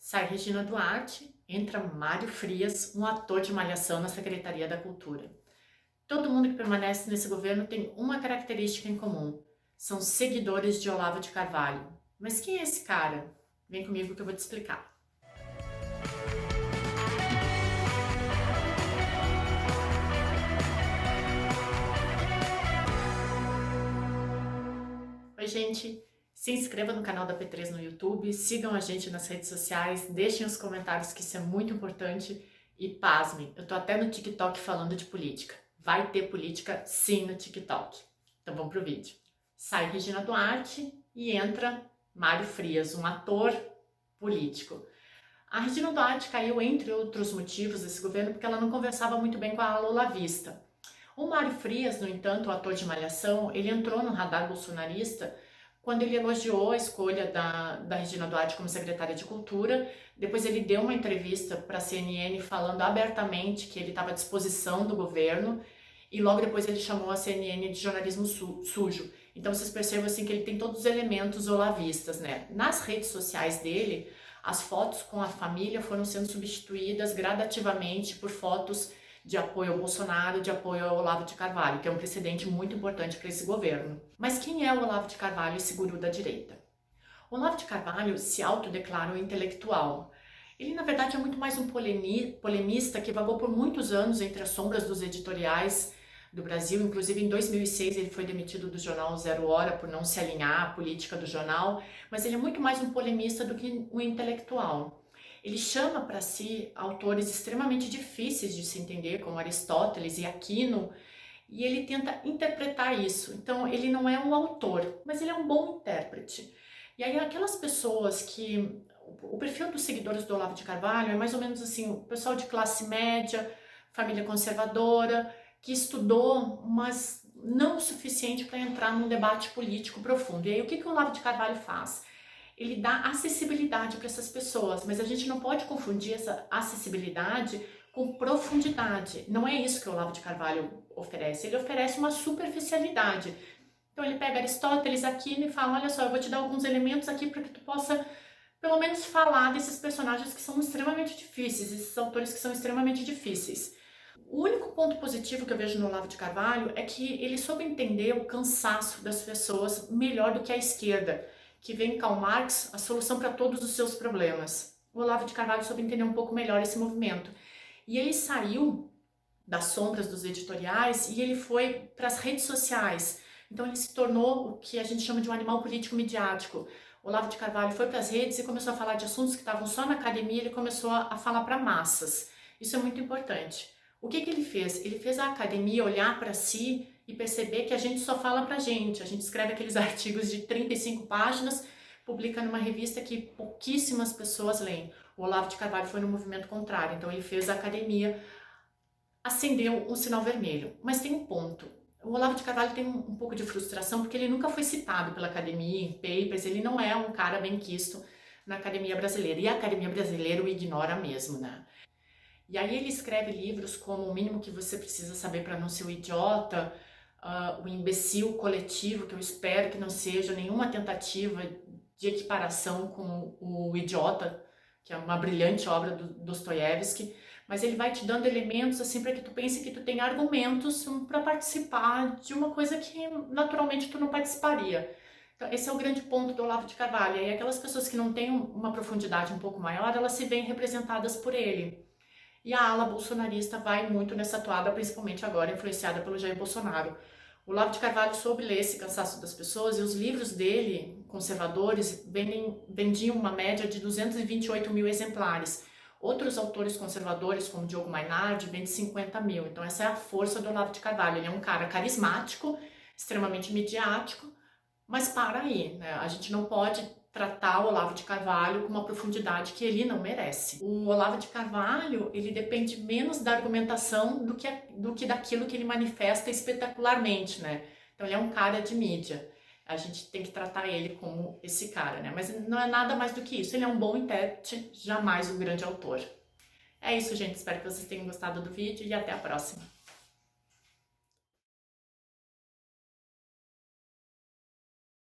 Sai Regina Duarte, entra Mário Frias, um ator de Malhação na Secretaria da Cultura. Todo mundo que permanece nesse governo tem uma característica em comum: são seguidores de Olavo de Carvalho. Mas quem é esse cara? Vem comigo que eu vou te explicar. Oi, gente! Se inscreva no canal da P3 no YouTube, sigam a gente nas redes sociais, deixem os comentários que isso é muito importante e pasmem, eu tô até no TikTok falando de política. Vai ter política sim no TikTok. Então vamos pro vídeo. Sai Regina Duarte e entra Mário Frias, um ator político. A Regina Duarte caiu, entre outros motivos, desse governo porque ela não conversava muito bem com a ala olavista. O Mário Frias, no entanto, o ator de Malhação, ele entrou no radar bolsonarista quando ele elogiou a escolha da Regina Duarte como secretária de Cultura. Depois ele deu uma entrevista para a CNN falando abertamente que ele estava à disposição do governo, e logo depois ele chamou a CNN de jornalismo sujo. Então vocês percebem assim que ele tem todos os elementos olavistas, né? Nas redes sociais dele, as fotos com a família foram sendo substituídas gradativamente por fotos de apoio ao Bolsonaro, de apoio ao Olavo de Carvalho, que é um precedente muito importante para esse governo. Mas quem é o Olavo de Carvalho, esse guru da direita? O Olavo de Carvalho se autodeclara um intelectual. Ele, na verdade, é muito mais um polemista que vagou por muitos anos entre as sombras dos editoriais do Brasil. Inclusive, em 2006, ele foi demitido do jornal Zero Hora por não se alinhar à política do jornal, mas ele é muito mais um polemista do que um intelectual. Ele chama para si autores extremamente difíceis de se entender, como Aristóteles e Aquino, e ele tenta interpretar isso. Então, ele não é um autor, mas ele é um bom intérprete. E aí, aquelas pessoas que... O perfil dos seguidores do Olavo de Carvalho é mais ou menos assim, o pessoal de classe média, família conservadora, que estudou, mas não o suficiente para entrar num debate político profundo. E aí, o que o Olavo de Carvalho faz? Ele dá acessibilidade para essas pessoas, mas a gente não pode confundir essa acessibilidade com profundidade. Não é isso que o Olavo de Carvalho oferece. Ele oferece uma superficialidade. Então ele pega Aristóteles, Aquino e fala: olha só, eu vou te dar alguns elementos aqui para que tu possa pelo menos falar desses personagens que são extremamente difíceis, esses autores que são extremamente difíceis. O único ponto positivo que eu vejo no Olavo de Carvalho é que ele soube entender o cansaço das pessoas melhor do que a esquerda, que vê em Karl Marx a solução para todos os seus problemas. O Olavo de Carvalho soube entender um pouco melhor esse movimento. E ele saiu das sombras dos editoriais e ele foi para as redes sociais. Então ele se tornou o que a gente chama de um animal político midiático. O Olavo de Carvalho foi para as redes e começou a falar de assuntos que estavam só na academia, ele começou a falar para massas. Isso é muito importante. O que ele fez? Ele fez a academia olhar para si e perceber que a gente só fala pra gente. A gente escreve aqueles artigos de 35 páginas, publica numa revista que pouquíssimas pessoas leem. O Olavo de Carvalho foi no movimento contrário, então ele fez a academia, acendeu um sinal vermelho. Mas tem um ponto. O Olavo de Carvalho tem um pouco de frustração porque ele nunca foi citado pela academia, em papers, ele não é um cara bem quisto na academia brasileira. E a academia brasileira o ignora mesmo, né? E aí ele escreve livros como O Mínimo que Você Precisa Saber para Não Ser um Idiota, O Imbecil Coletivo, que eu espero que não seja nenhuma tentativa de equiparação com o Idiota, que é uma brilhante obra do Dostoiévski, mas ele vai te dando elementos assim para que tu pense que tu tem argumentos para participar de uma coisa que naturalmente tu não participaria. Então esse é o grande ponto do Olavo de Carvalho. E aquelas pessoas que não têm uma profundidade um pouco maior, elas se veem representadas por ele. E a ala bolsonarista vai muito nessa toada, principalmente agora influenciada pelo Jair Bolsonaro. O Olavo de Carvalho soube ler esse cansaço das pessoas e os livros dele, conservadores, vendiam uma média de 228 mil exemplares. Outros autores conservadores, como Diogo Mainardi, vendem 50 mil. Então essa é a força do Olavo de Carvalho. Ele é um cara carismático, extremamente midiático, mas para aí, né? A gente não pode tratar o Olavo de Carvalho com uma profundidade que ele não merece. O Olavo de Carvalho, ele depende menos da argumentação do que daquilo que ele manifesta espetacularmente, né? Então ele é um cara de mídia. A gente tem que tratar ele como esse cara, né? Mas não é nada mais do que isso. Ele é um bom intérprete, jamais um grande autor. É isso, gente. Espero que vocês tenham gostado do vídeo e até a próxima.